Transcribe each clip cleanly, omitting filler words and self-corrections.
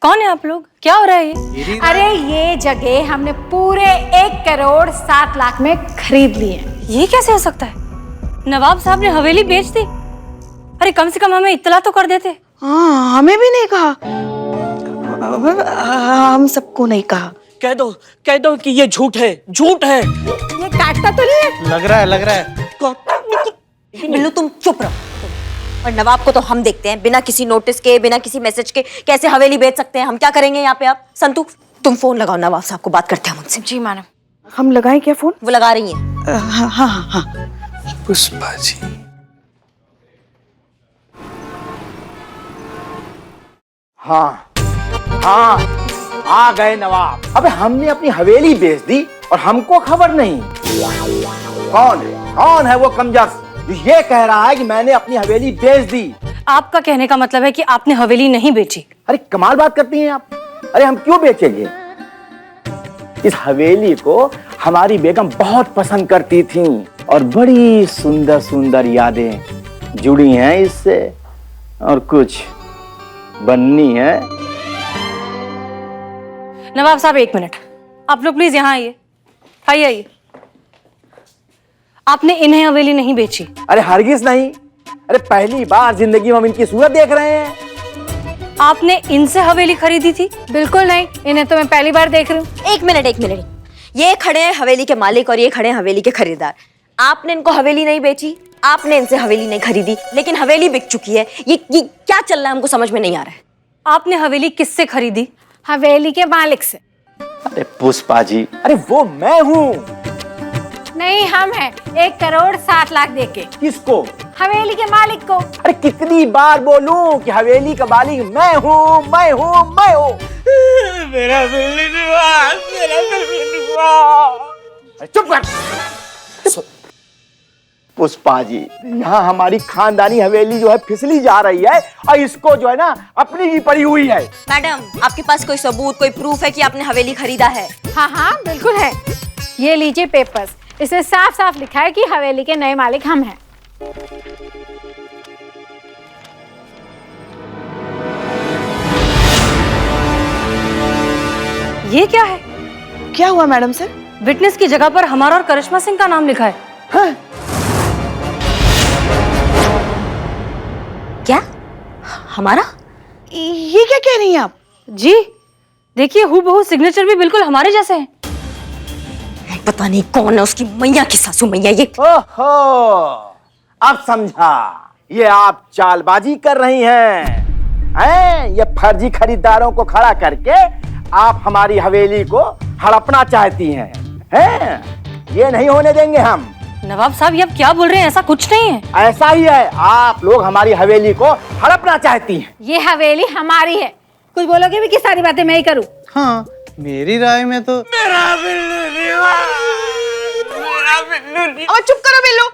कौन है आप लोग? क्या हो रहा है ये? अरे ये जगह हमने पूरे 1,07,00,000 में खरीद ली है। ये कैसे हो सकता है? नवाब साहब ने हवेली बेच दी? अरे कम से कम हमें इत्तला तो कर देते। हाँ, हमें भी नहीं कहा। हम सबको नहीं कहा। कह दो कि ये झूठ है, झूठ है। ये काटता तो नहीं है? लग रहा है। बिल्लू तुम चुप रहो। और नवाब को तो हम देखते हैं, बिना किसी नोटिस के, बिना किसी मैसेज के कैसे हवेली बेच सकते हैं। हम क्या करेंगे यहाँ पे? आप संतू तुम फोन लगाओ, नवाब साहब को बात करते हैं उनसे। जी मैडम। हम लगाएं क्या फोन? वो लगा रही हैं। हाँ हाँ हाँ। पुष्पा जी, हाँ आ गए नवाब। अबे हमने अपनी हवेली बेच दी और हमको खबर नहीं। कौन है वो कमजस जो ये कह रहा है कि मैंने अपनी हवेली बेच दी? आपका कहने का मतलब है कि आपने हवेली नहीं बेची? अरे कमाल बात करती हैं आप। अरे हम क्यों बेचेंगे? इस हवेली को हमारी बेगम बहुत पसंद करती थी और बड़ी सुंदर सुंदर यादें जुड़ी हैं इससे, और कुछ बननी है। नवाब साहब एक मिनट, आप लोग प्लीज यहाँ आइए। आइए। आपने इन्हें हवेली नहीं बेची? अरे हरगिज नहीं। अरे पहली बार जिंदगी में हम इनकी सूरत देख रहे हैं। आपने इनसे हवेली खरीदी थी? बिल्कुल नहीं, इन्हें तो मैं पहली बार देख रही हूँ। एक मिनट। ये खड़े हैं हवेली के मालिक और ये खड़े हैं हवेली के खरीदार। आपने इनको हवेली नहीं बेची, आपने इनसे हवेली नहीं खरीदी, लेकिन हवेली बिक चुकी है। ये क्या चल रहा है हमको समझ में नहीं आ रहा है। आपने हवेली किससे खरीदी? हवेली के मालिक से। अरे पुष्पा जी, अरे वो मैं हूँ। नहीं, हम हैं 1,07,00,000 देके। किसको? हवेली के मालिक को। अरे कितनी बार बोलूं कि हवेली का मालिक मैं हूँ। मेरा बिल्ली निवास, मेरा बिल्ली निवास। चुप कर। पुष्पा जी, यहाँ हमारी खानदानी हवेली जो है फिसली जा रही है और इसको जो है ना अपनी ही पड़ी हुई है। मैडम, आपके पास कोई सबूत, कोई प्रूफ है कि आपने हवेली खरीदा है? हाँ बिल्कुल है। ये लीजिए पेपर्स, इसमें साफ साफ लिखा है कि हवेली के नए मालिक हम हैं। ये क्या है? क्या हुआ मैडम सर? विटनेस की जगह पर हमारा और करिश्मा सिंह का नाम लिखा है। हाँ? क्या? हमारा? ये क्या कह रही हैं आप? जी देखिए, हूबहू सिग्नेचर भी बिल्कुल हमारे जैसे हैं। पता नहीं कौन है उसकी मैया की सासू मैया ये। ओहो, अब समझा। ये आप चालबाजी कर रही हैं। ये फर्जी खरीदारों को खड़ा करके आप हमारी हवेली को हड़पना चाहती हैं। ये नहीं होने देंगे हम। नवाब साहब, ये आप क्या बोल रहे हैं? ऐसा कुछ नहीं है। ऐसा ही है, आप लोग हमारी हवेली को हड़पना चाहती हैं। ये हवेली हमारी है। कुछ बोलोगे भी कि सारी बातें मैं ही करूं? हाँ मेरी राय में तो मेरा बिल्ली निवास, मेरा बिल्ली निवास। अब चुप करो बिल्लू।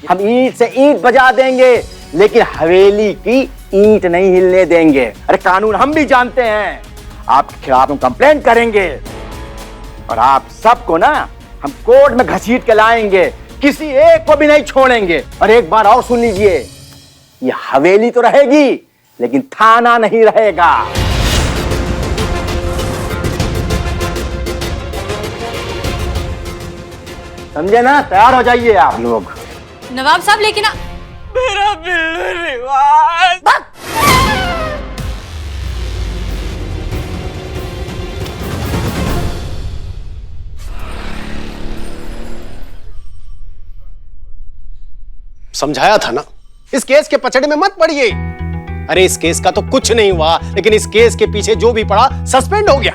हम ईंट से ईंट बजा देंगे, लेकिन हवेली की ईंट नहीं हिलने देंगे। अरे कानून हम भी जानते हैं। आपके खिलाफ हम कंप्लेंट करेंगे और आप सबको ना हम कोर्ट में घसीट के लाएंगे। किसी एक को भी नहीं छोड़ेंगे। और एक बार और सुन लीजिए, ये हवेली तो रहेगी लेकिन थाना नहीं रहेगा। समझे ना? तैयार हो जाइए आप लोग। नवाब साहब लेकिन मेरा बिल्ली निवास। समझाया था ना, इस केस के पचड़े में मत पड़िए। अरे इस केस का तो कुछ नहीं हुआ, लेकिन इस केस के पीछे जो भी पड़ा सस्पेंड हो गया।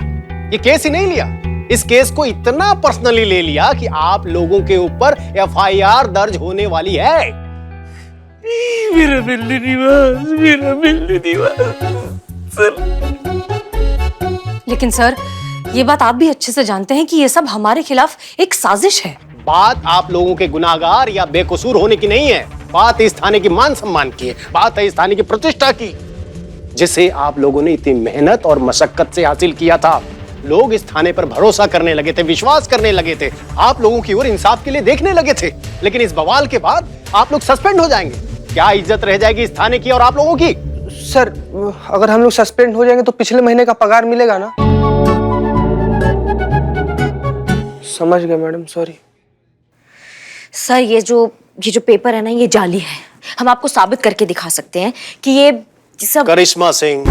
ये केस ही नहीं लिया, इस केस को इतना पर्सनली ले लिया कि आप लोगों के ऊपर एफआईआर दर्ज होने वाली है। मेरा बिल्ली निवास, मेरा बिल्ली निवास। लेकिन सर, ये बात आप भी अच्छे से जानते हैं कि ये सब हमारे खिलाफ एक साजिश है। बात आप लोगों के गुनाहगार या बेकसूर होने की नहीं है, बात इस थाने की मान सम्मान की है, बात है इस थाने की प्रतिष्ठा की, जिसे आप लोगों ने इतनी मेहनत और मशक्कत से हासिल किया था। लोग इस थाने पर भरोसा करने लगे थे, विश्वास करने लगे थे, आप लोगों की ओर इंसाफ के लिए देखने लगे थे। लेकिन इस बवाल के बाद आप लोग सस्पेंड हो जाएंगे। क्या इज्जत रह जाएगी इस थाने की और आप लोगों की? सर, अगर हम लोग सस्पेंड हो जाएंगे तो पिछले महीने का पगार मिलेगा ना? समझ गए मैडम, सॉरी। सर ये जो पेपर है ना, ये जाली है। हम आपको साबित करके दिखा सकते हैं कि ये सब। करिश्मा सिंह,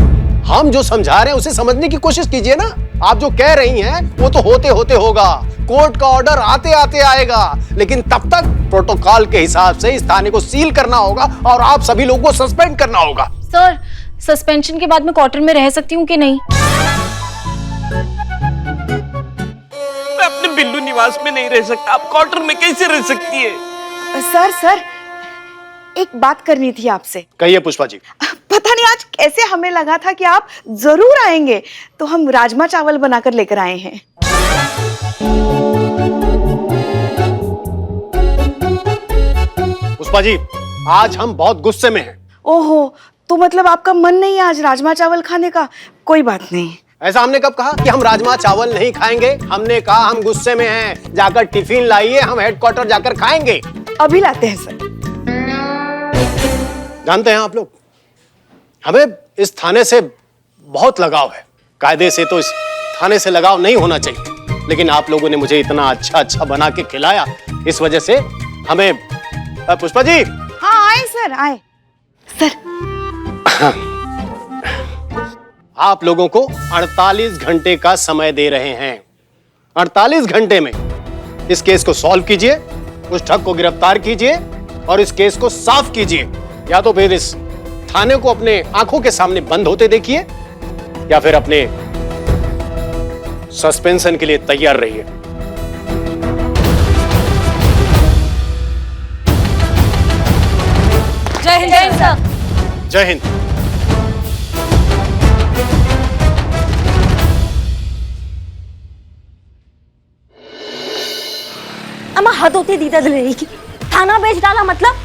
हम जो समझा रहे हैं उसे समझने की कोशिश कीजिए ना। आप जो कह रही हैं वो तो होते होते होगा, कोर्ट का ऑर्डर आते आते आएगा, लेकिन तब तक प्रोटोकॉल के हिसाब से इस थाने को सील करना होगा और आप सभी लोगों को सस्पेंड करना होगा। सर, सस्पेंशन के बाद मैं क्वार्टर में रह सकती हूँ कि नहीं? मैं अपने बिल्लू निवास में नहीं रह सकता, आप क्वार्टर में कैसे रह सकती है? सर, एक बात करनी थी आपसे। कहिए पुष्पा जी। पता नहीं आज कैसे हमें लगा था कि आप जरूर आएंगे, तो हम राजमा चावल बनाकर लेकर आए हैं। पुष्पा जी, आज हम बहुत गुस्से में हैं। ओहो, तो मतलब आपका मन नहीं है आज राजमा चावल खाने का? कोई बात नहीं। ऐसा हमने कब कहा कि हम राजमा चावल नहीं खाएंगे? हमने कहा हम गुस्से में हैं, जाकर टिफिन लाइए, हम हेडक्वार्टर जाकर खाएंगे। अभी लाते हैं सर। जानते हैं आप लोग, हमें इस थाने से बहुत लगाव है। कायदे से तो इस थाने से लगाव नहीं होना चाहिए, लेकिन आप लोगों ने मुझे इतना अच्छा बना के खिलाया, इस वजह से हमें। पुष्पा जी। हाँ आए सर, आए सर। आप लोगों को 48 घंटे का समय दे रहे हैं। 48 घंटे में इस केस को सॉल्व कीजिए, उस ठग को गिरफ्तार कीजिए और इस केस को साफ कीजिए, या तो फिर इस थाने को अपने आंखों के सामने बंद होते देखिए, या फिर अपने सस्पेंशन के लिए तैयार रहिए। जय हिंद सर। जय हिंद। अम्मा हद होती दीदा दिलेरी की, थाना बेच डाला मतलब?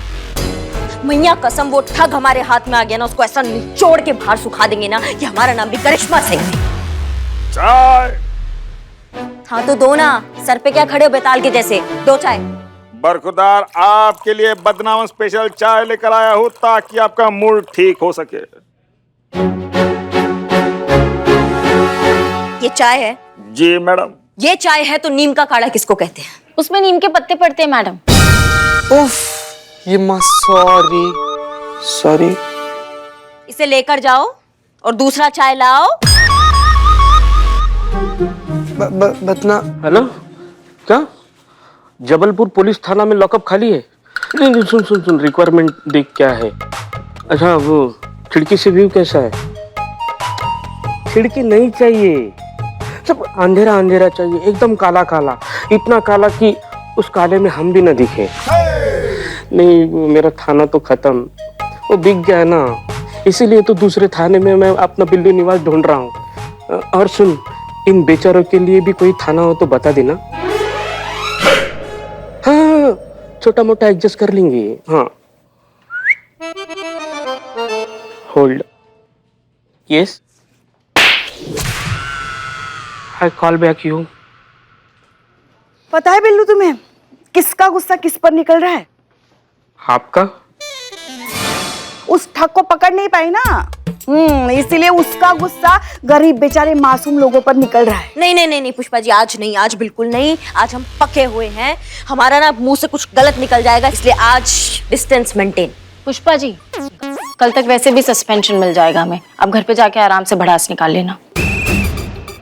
मैया कसम, वो ठग हमारे हाथ में आ गया ना, उसको ऐसा निचोड़ के बाहर सुखा देंगे ना कि हमारा नाम भी करिश्मा सिंह है। चाय। हाँ तो दो ना, सर पे क्या खड़े हो बेताल के जैसे? दो चाय। बरखुदार, आपके लिए बदनाम स्पेशल चाय लेकर आया हूँ ताकि आपका मूड ठीक हो सके। ये चाय है? जी मैडम। ये चाय है तो नीम का काढ़ा किसको कहते हैं? उसमें नीम के पत्ते पड़ते हैं मैडम। उफ, ये माँ, सॉरी। इसे लेकर जाओ और दूसरा चाय लाओ। बतना। हेलो, क्या जबलपुर पुलिस थाना में लॉकअप खाली है? नहीं, सुन, रिक्वायरमेंट देख क्या है। अच्छा, वो खिड़की से व्यू कैसा है? खिड़की नहीं चाहिए, सब अंधेरा चाहिए, एकदम काला, इतना काला कि उस काले में हम भी न दिखे। नहीं, मेरा थाना तो खत्म, वो बिक गया ना, इसीलिए तो दूसरे थाने में मैं अपना बिल्लू निवास ढूंढ रहा हूँ। और सुन, इन बेचारों के लिए भी कोई थाना हो तो बता देना। हाँ, छोटा मोटा एडजस्ट कर लेंगे। हाँ, hold. Yes, I call back you. पता है बिल्लू तुम्हें किसका गुस्सा किस पर निकल रहा है? आपका? उस ठग को पकड़ नहीं पाई ना, इसीलिए उसका गुस्सा गरीब बेचारे मासूम लोगों पर निकल रहा है। नहीं पुष्पा जी, आज नहीं, आज बिल्कुल नहीं। आज हम पके हुए हैं, हमारा ना मुंह से कुछ गलत निकल जाएगा, इसलिए आज डिस्टेंस मेंटेन। पुष्पा जी, कल तक वैसे भी सस्पेंशन मिल जाएगा हमें, अब घर पे जाके आराम से भड़ास निकाल लेना।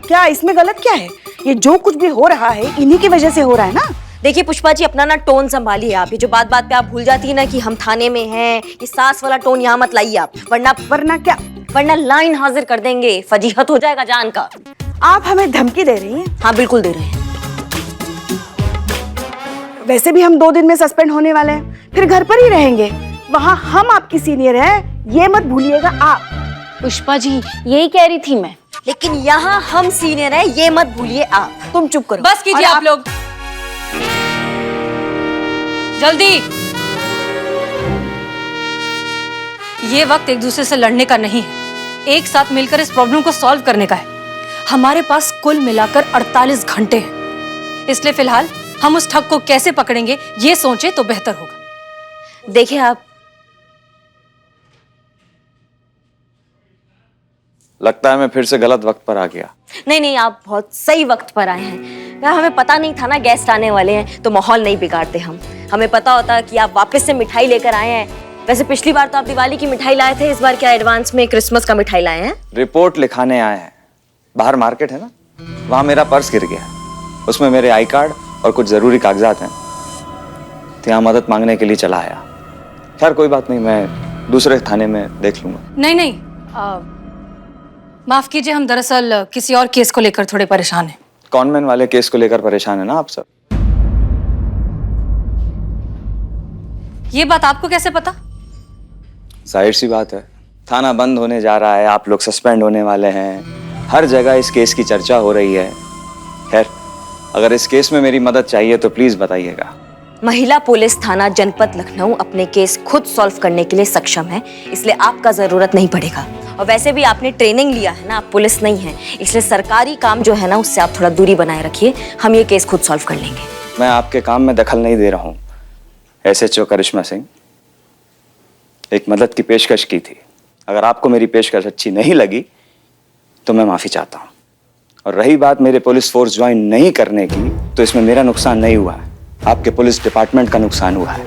क्या इसमें गलत क्या है? ये जो कुछ भी हो रहा है इन्हीं की वजह से हो रहा है ना। देखिए पुष्पा जी, अपना ना टोन संभालिए आप। ये जो बात पे आप भूल जाती है ना कि हम थाने में हैं, ये सास वाला टोन यहाँ मत लाइए आप, वरना लाइन हाजिर कर देंगे, फजीहत हो जाएगा जान का। आप हमें धमकी दे रही हैं? हाँ बिल्कुल दे रहे हैं। वैसे भी हम 2 दिन में सस्पेंड होने वाले हैं, फिर घर पर ही रहेंगे, वहाँ हम आपकी सीनियर हैं, ये मत भूलिएगा आप। पुष्पा जी, यही कह रही थी मैं। लेकिन यहाँ हम सीनियर हैं, ये मत भूलिए आप। तुम चुप करो। बस कीजिए आप लोग, जल्दी। ये वक्त एक दूसरे से लड़ने का नहीं है, एक साथ मिलकर इस प्रॉब्लम को सॉल्व करने का है। हमारे पास कुल मिलाकर 48 घंटे हैं, इसलिए फिलहाल हम उस ठग को कैसे पकड़ेंगे ये सोचें तो बेहतर होगा। देखिए आप, लगता है मैं फिर से गलत वक्त पर आ गया। नहीं नहीं, आप बहुत सही वक्त पर आए हैं यार। हमें पता नहीं था ना गेस्ट आने वाले हैं, तो माहौल नहीं बिगाड़ते हम। हमें पता होता कि आप वापस से मिठाई लेकर आए हैं। वैसे पिछली बार तो आप दिवाली की मिठाई लाए थे, इस बार क्या एडवांस में क्रिसमस का मिठाई लाए हैं? रिपोर्ट लिखाने आए हैं। बाहर मार्केट है ना, वहां मेरा पर्स गिर गया। उसमें मेरे आई कार्ड और कुछ जरूरी कागजात हैं, तो यहाँ मदद मांगने के लिए चला आया। खैर कोई बात नहीं, मैं दूसरे थाने में देख लूंगा। नहीं नहीं, माफ कीजिए, हम दरअसल किसी और केस को लेकर थोड़े परेशान हैं। कॉनवेंट वाले केस को लेकर परेशान है ना आप सब? ये बात आपको कैसे पता? जाहिर सी बात है, थाना बंद होने जा रहा है, आप लोग सस्पेंड होने वाले हैं, हर जगह इस केस की चर्चा हो रही है। खैर, अगर इस केस में मेरी मदद चाहिए तो प्लीज बताइएगा। महिला पुलिस थाना जनपद लखनऊ अपने केस खुद सॉल्व करने के लिए सक्षम है, इसलिए आपका जरूरत नहीं पड़ेगा। और वैसे भी आपने ट्रेनिंग लिया है ना, आप पुलिस नहीं है, इसलिए सरकारी काम जो है ना उससे आप थोड़ा दूरी बनाए रखिए। हम ये केस खुद सॉल्व कर लेंगे। मैं आपके काम में दखल नहीं दे रहा हूँ। SHO करिश्मा सिंह, एक मदद की पेशकश की थी। अगर आपको मेरी पेशकश अच्छी नहीं लगी तो मैं माफी चाहता हूँ। और रही बात मेरे पुलिस फोर्स ज्वाइन नहीं करने की, तो इसमें मेरा नुकसान नहीं हुआ है, आपके पुलिस डिपार्टमेंट का नुकसान हुआ है।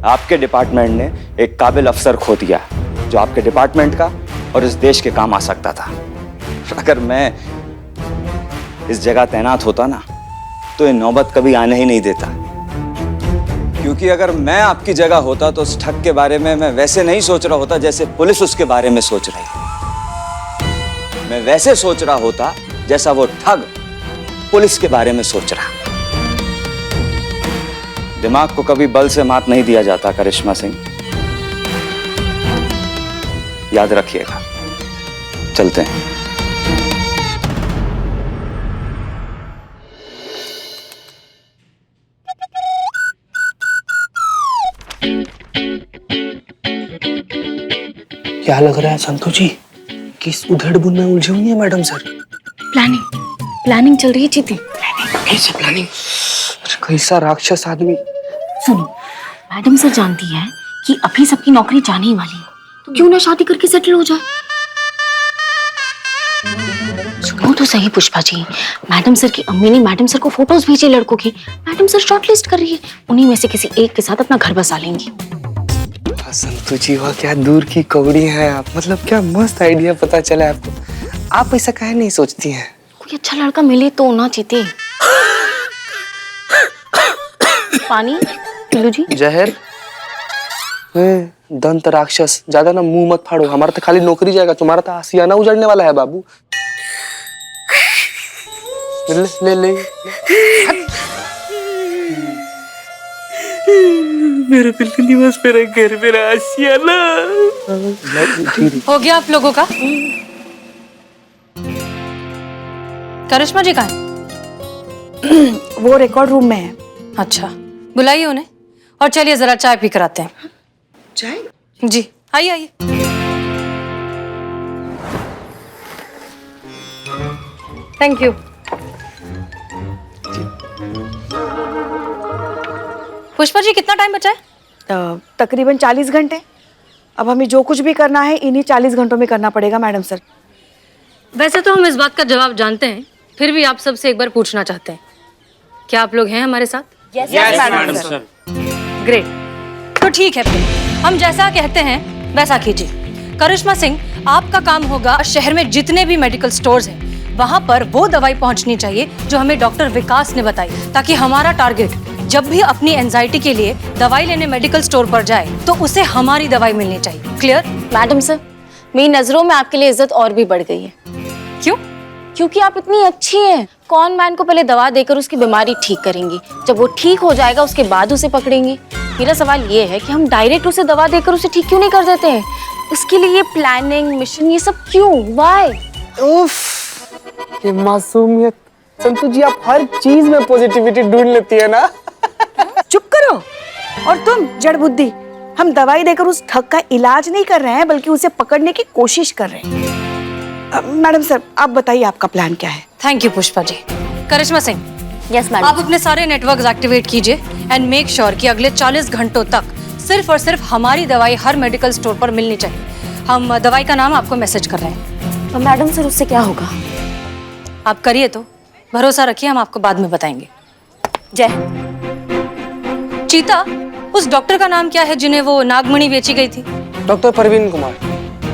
आपके डिपार्टमेंट ने एक काबिल अफसर खो दिया जो आपके डिपार्टमेंट का और इस देश के काम आ सकता था। अगर मैं इस जगह तैनात होता ना, तो ये नौबत कभी आने ही नहीं देता। क्योंकि अगर मैं आपकी जगह होता तो उस ठग के बारे में मैं वैसे नहीं सोच रहा होता जैसे पुलिस उसके बारे में सोच रही है। मैं वैसे सोच रहा होता जैसा वो ठग पुलिस के बारे में सोच रहा। दिमाग को कभी बल से मात नहीं दिया जाता करिश्मा सिंह, याद रखिएगा। चलते हैं। क्या लग रहा है संतोष जी, किस उधेड़-बुन में उलझे हुई है मैडम सर? प्लानिंग चल रही है चीती। कैसी प्लानिंग? कैसा राक्षस आदमी। सुनो, मैडम सर जानती है कि अभी सबकी नौकरी जाने ही वाली है, तो क्यों ना शादी करके सेटल हो जाए। सुनो तो सही पुष्पा जी, मैडम सर की अम्मी ने मैडम सर को फोटोज भेजे लड़कों की। मैडम सर शॉर्टलिस्ट कर रही है, उन्हीं में से किसी एक के साथ अपना घर बसा लेंगी। संतोष जी, वह क्या दूर की कौड़ी है आप, मतलब क्या मस्त आइडिया पता चला आपको। आप ऐसा काहे नहीं सोचती हैं? कोई अच्छा लड़का मिले तो ना चीते। पानी पिल्लू जी। जहर। दंत राक्षस, ज्यादा ना मुंह मत फाड़ो, हमारा तो खाली नौकरी जाएगा, तुम्हारा तो आसियाना उजड़ने वाला है बाबू। ले ले, ले। मेरा बिल्कुल निवास, मेरा घर, मेरा आशियाना। हो गया आप लोगों का? करिश्मा जी कहाँ है? वो रिकॉर्ड रूम में है। अच्छा, बुलाइए उन्हें और चलिए जरा चाय पी कर आते हैं। चाय? जी आइए आइए। Thank you. पुष्पा जी, कितना टाइम बचा है? तकरीबन 40 घंटे। अब हमें जो कुछ भी करना है इन्हीं 40 घंटों में करना पड़ेगा मैडम सर। वैसे तो हम इस बात का जवाब जानते हैं, फिर भी आप सबसे एक बार पूछना चाहते हैं, क्या आप लोग हैं हमारे साथ? Yes madam sir. ग्रेट, तो ठीक है, फिर हम जैसा कहते हैं वैसा कीजिए। करिश्मा सिंह, आपका काम होगा शहर में जितने भी मेडिकल स्टोर्स हैं वहां पर वो दवाई पहुंचनी चाहिए जो हमें डॉक्टर विकास ने बताई, ताकि हमारा टारगेट जब भी अपनी एंजाइटी के लिए दवाई लेने मेडिकल स्टोर पर जाए तो उसे हमारी दवाई मिलनी चाहिए। क्लियर? मैडम सर, मेरी नजरों में आपके लिए इज्जत और भी बढ़ गई है। क्यों? क्योंकि आप इतनी अच्छी हैं। कौन मैन को पहले दवा देकर उसकी बीमारी ठीक करेंगी, जब वो ठीक हो जाएगा उसके बाद उसे पकड़ेंगी। मेरा सवाल ये है कि हम डायरेक्ट उसे दवा देकर उसे ठीक क्यों नहीं कर देते हैं? उसके लिए ये प्लानिंग, मिशन, ये सब क्यों? व्हाई? उफ, ये मासूमियत। संतोष जी, आप हर चीज में पॉजिटिविटी ढूंढ लेती है ना। चुप करो। और तुम जड़ बुद्धि, हम दवाई देकर उस ठग का इलाज नहीं कर रहे हैं, बल्कि उसे पकड़ने की कोशिश कर रहे हैं। मैडम सर, आप बताइए आपका प्लान क्या है? Thank you Pushpa ji. Karishma Singh, yes madam. आप अपने सारे नेटवर्क्स एक्टिवेट कीजिए एंड मेक श्योर कि अगले 40 घंटों तक सिर्फ और सिर्फ हमारी दवाई हर मेडिकल स्टोर पर मिलनी चाहिए। हम दवाई का नाम आपको मैसेज कर रहे हैं। तो मैडम सर उससे क्या होगा? आप करिए तो, भरोसा रखिए, हम आपको बाद में बताएंगे। जय। चीता, उस डॉक्टर का नाम क्या है जिन्हें वो नागमणि बेची गई थी? डॉक्टर परवीन कुमार।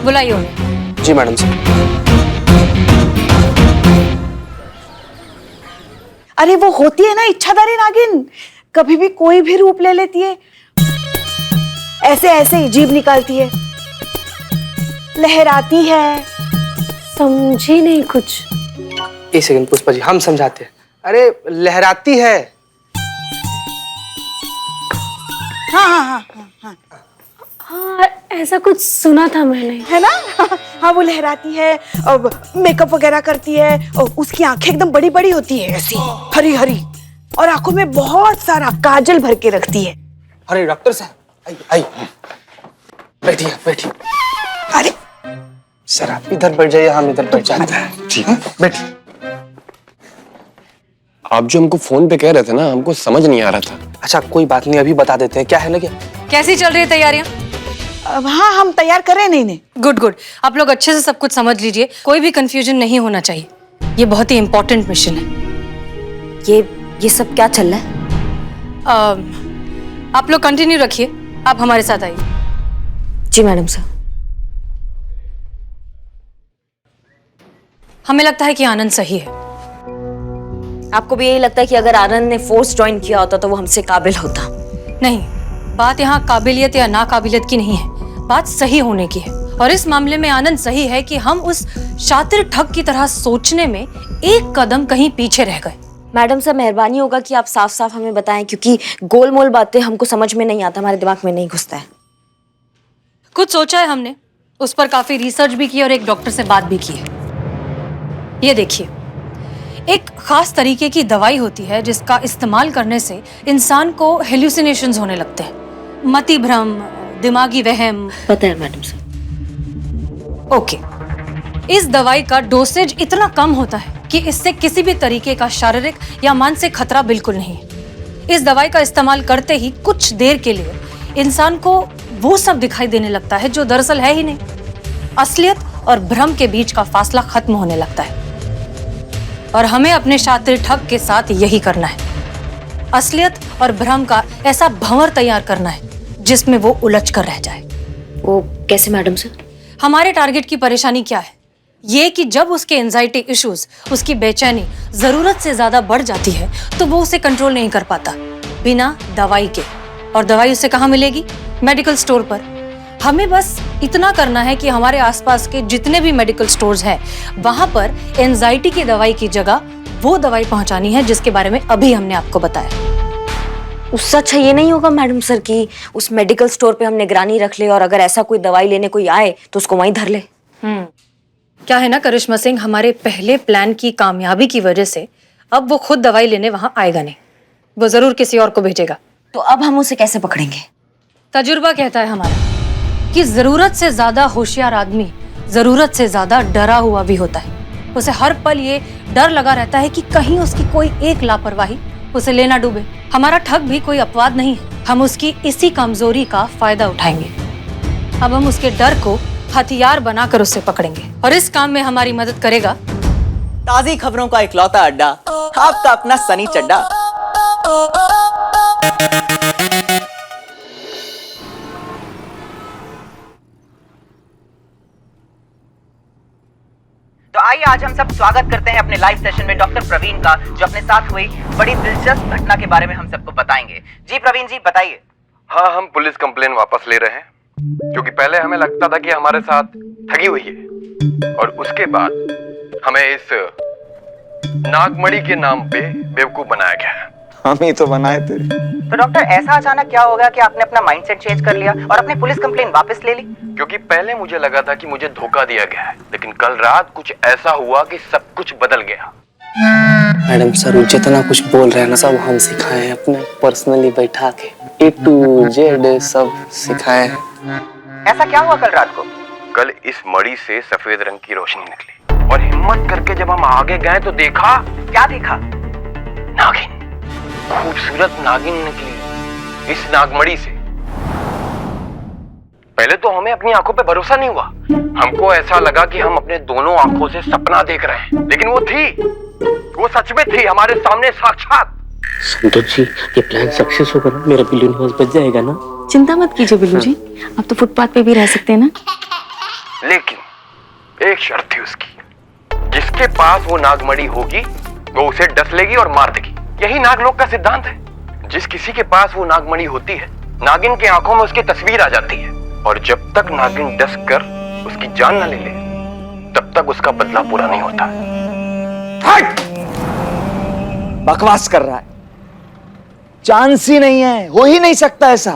बुलाइए उन्हें। जी मैडम सर। अरे वो होती है ना इच्छाधारी नागिन, कभी भी कोई भी रूप ले लेती है, ऐसे ऐसे ही जीभ निकालती है, लहराती है। समझी नहीं कुछ। एक सेकंड पुष्पा जी, हम समझाते हैं। अरे लहराती है। हाँ हाँ हाँ हाँ हाँ हाँ, ऐसा कुछ सुना था मैंने, है ना। हाँ वो लहराती है और मेकअप वगैरह करती है और उसकी आंखें एकदम बड़ी बड़ी होती है, ऐसी हरी हरी, और आंखों में बहुत सारा काजल भर के रखती है। अरे डॉक्टर साहब आई बैठिए बैठिए। अरे सर आप इधर बैठ जाइए, हम इधर बैठ जाते हैं। ठीक है। बैठिए। आप जो हमको फोन पे कह रहे थे ना, हमको समझ नहीं आ रहा था। अच्छा कोई बात नहीं, अभी बता देते हैं। क्या है ना, क्या कैसी चल रही है तैयारियां? हाँ हम तैयार कर रहे हैं। नहीं गुड गुड, आप लोग अच्छे से सब कुछ समझ लीजिए, कोई भी कंफ्यूजन नहीं होना चाहिए। ये बहुत ही इंपॉर्टेंट मिशन है। ये सब क्या चल रहा है? आप लोग कंटिन्यू रखिए, आप हमारे साथ आइए। जी मैडम सर। हमें लगता है कि आनंद सही है। आपको भी यही लगता है कि अगर आनंद ने फोर्स ज्वाइन किया होता तो वो हमसे काबिल होता? नहीं, बात यहाँ काबिलियत या नाकाबिलियत की नहीं है, बात सही होने की है। और इस मामले में आनंद सही है कि हम उस शातिर ठग की तरह सोचने में एक कदम कहीं पीछे रह गए। मैडम सर मेहरबानी होगा कि आप साफ साफ हमें बताएं, क्योंकि गोलमोल बातें हमको समझ में नहीं आता, हमारे दिमाग में नहीं घुसता है। कुछ सोचा है हमने, उस पर काफी रिसर्च भी की और एक डॉक्टर से बात भी की है। ये देखिए, एक खास तरीके की दवाई होती है जिसका इस्तेमाल करने से इंसान को हेल्यूसिनेशंस होने लगते हैं, मति भ्रम, दिमागी वहम। पता है मैडम सर। ओके, इस दवाई का डोसेज इतना कम होता है कि इससे किसी भी तरीके का शारीरिक या मानसिक खतरा बिल्कुल नहीं है। इस दवाई का इस्तेमाल करते ही कुछ देर के लिए इंसान को वो सब दिखाई देने लगता है जो दरअसल है ही नहीं। असलियत और भ्रम के बीच का फासला खत्म होने लगता है। और हमें अपने शातिर ठग के साथ यही करना है, असलियत और भ्रम का ऐसा भंवर तैयार करना है जिसमें वो उलझ कर रह जाए। वो कैसे मैडम सर? हमारे टारगेट की परेशानी क्या है? ये कि जब उसके एंजाइटी इश्यूज, उसकी बेचैनी जरूरत से ज्यादा बढ़ जाती है तो वो उसे कंट्रोल नहीं कर पाता बिना दवाई के। और दवाई उसे कहाँ मिलेगी? मेडिकल स्टोर पर। हमें बस इतना करना है कि हमारे आसपास के जितने भी मेडिकल स्टोर्स हैं वहां पर एंजाइटी की दवाई की जगह वो दवाई पहुंचानी है जिसके बारे में अभी हमने आपको बताया। उससे अच्छा ये नहीं होगा मैडम सर कि उस मेडिकल स्टोर पे हम निगरानी रख ले और अगर ऐसा कोई दवाई लेने कोई आए तो उसको वहीं धर ले? क्या है ना करिश्मा सिंह, हमारे पहले प्लान की कामयाबी की वजह से अब वो खुद दवाई लेने वहां आएगा नहीं, वो जरूर किसी और को भेजेगा। तो अब हम उसे कैसे पकड़ेंगे? तजुर्बा कहता है हमारा कि जरूरत से ज्यादा होशियार आदमी जरूरत से ज्यादा डरा हुआ भी होता है। उसे हर पल ये डर लगा रहता है कि कहीं उसकी कोई एक लापरवाही उसे लेना डूबे। हमारा ठग भी कोई अपवाद नहीं है, हम उसकी इसी कमजोरी का फायदा उठाएंगे। अब हम उसके डर को हथियार बनाकर उसे पकड़ेंगे और इस काम में हमारी मदद करेगा ताजी खबरों का इकलौता अड्डा, आपका अपना सनी चड्डा। तो आइए आज हम सब स्वागत करते हैं अपने लाइव सेशन में डॉक्टर प्रवीण का, जो अपने साथ हुई बड़ी दिलचस्प घटना के बारे में हम सबको बताएंगे। जी प्रवीण जी बताइए। हाँ, हम पुलिस कंप्लेन वापस ले रहे हैं क्योंकि पहले हमें लगता था कि हमारे साथ ठगी हुई है और उसके बाद हमें इस नागमणि के नाम पे बेवकूफ बनाया गया है। हम ही तो बनाए थे। तो डॉक्टर ऐसा अचानक क्या हो गया कि आपने अपना माइंडसेट चेंज कर लिया और अपनी पुलिस कंप्लेन वापस ले ली? क्योंकि पहले मुझे लगा था कि मुझे धोखा दिया गया है, लेकिन कल रात कुछ ऐसा हुआ कि सब कुछ बदल गया। मैडम सर जितना कुछ बोल रहे हैं ना सब हम सिखाए हैं, अपने पर्सनली बैठा के A to Z सब सिखाए हैं। ऐसा क्या हुआ कल रात को? कल इस मणि से सफेद रंग की रोशनी निकली और हिम्मत करके जब हम आगे गए तो देखा। क्या देखा? नागिन, खूबसूरत नागिन निकली इस नागमणि से। पहले तो हमें अपनी आंखों पे भरोसा नहीं हुआ। हमको ऐसा लगा कि हम अपने दोनों आंखों से सपना देख रहे हैं, लेकिन वो सच में थी हमारे सामने साक्षात। संतोष जी, ये प्लान सक्सेस होगा ना? मेरा बिल्लू निवास बच जाएगा ना? चिंता मत कीजिए बिल्लू जी, आप तो फुटपाथ पे भी रह सकते हैं ना। लेकिन एक शर्त थी उसकी, जिसके पास वो नागमणि होगी वो उसे डस लेगी और मार देगी। यही नागलोक का सिद्धांत है। जिस किसी के पास वो नागमणि होती है, नागिन की आंखों में उसकी तस्वीर आ जाती है, और जब तक नागिन डस कर उसकी जान न ले ले, तब तक उसका बदला पूरा नहीं होता। बकवास कर रहा है, चांस ही नहीं है, हो ही नहीं सकता ऐसा।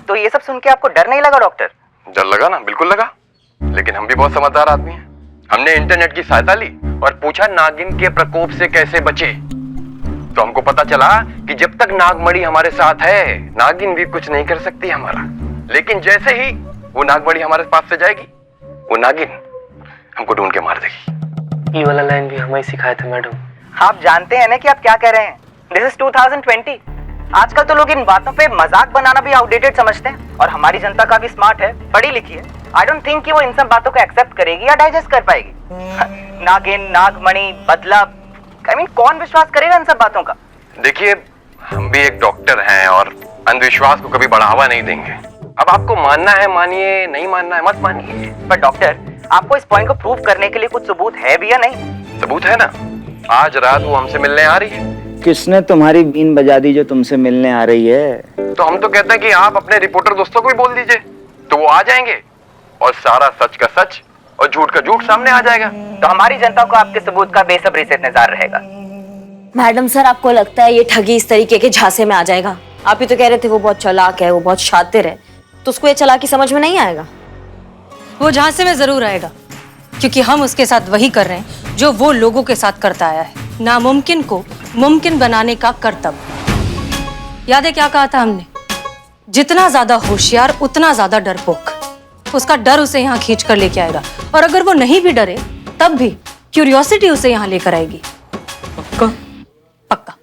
तो ये सब सुन के आपको डर नहीं लगा डॉक्टर? डर लगा ना, बिल्कुल लगा, लेकिन हम भी बहुत समझदार आदमी हैं। हमने इंटरनेट की सहायता ली और पूछा नागिन के प्रकोप से कैसे बचे। तो हमको पता चला कि जब तक नागमणि हमारे साथ है, नागिन भी कुछ नहीं कर सकती हमारा। लेकिन जैसे ही वो नागमणि हमारे पास से जाएगी, वो नागिन हमको ढूंढ के मार देगी। ये वाला लाइन भी हमें सिखाया था मैडम। आप जानते हैं ना कि आप क्या कह रहे हैं? This is 2020। आजकल तो लोग इन बातों पे मजाक बनाना भी आउटडेटेड समझते हैं, और हमारी जनता काफी स्मार्ट है, पढ़ी लिखी है। आई डोंट थिंक कि वो इन सब बातों को एक्सेप्ट करेगी या डाइजेस्ट कर पाएगी। नागिन, नागमणि, बदला, आई मीन कौन विश्वास करेगा इन सब बातों का? देखिए, हम भी एक डॉक्टर हैं और अंधविश्वास को कभी बढ़ावा नहीं देंगे। अब आपको मानना है मानिए, नहीं मानना है मत मानिए। पर डॉक्टर, आपको इस पॉइंट को प्रूव करने के लिए कुछ सबूत है भी या नहीं? सबूत है ना, आज रात वो हमसे मिलने आ रही है। किसने तुम्हारी बीन बजा दी जो तुमसे मिलने आ रही है? तो हम तो कहते हैं कि आप अपने रिपोर्टर दोस्तों को भी बोल दीजिए, तो वो आ जाएंगे और सारा सच का सच और झूठ का झूठ सामने आ जाएगा। तो हमारी जनता को आपके सबूत का बेसब्री से इंतजार रहेगा। मैडम सर, आपको लगता है ये ठगी इस तरीके के झांसे में आ जाएगा? आप ही तो कह रहे थे वो बहुत चालाक है, वो बहुत शातिर है, तो उसको ये चालाकी समझ में नहीं आएगा? वो झांसे में जरूर आएगा, क्योंकि हम उसके साथ वही कर रहे हैं जो वो लोगों के साथ करता आया है, नामुमकिन को मुमकिन बनाने का कर्तव्य। याद है क्या कहा था हमने? जितना ज्यादा होशियार उतना ज्यादा डरपोक। उसका डर उसे यहाँ खींच कर लेके आएगा, और अगर वो नहीं भी डरे तब भी क्यूरियोसिटी उसे यहाँ लेकर आएगी। पक्का? पक्का।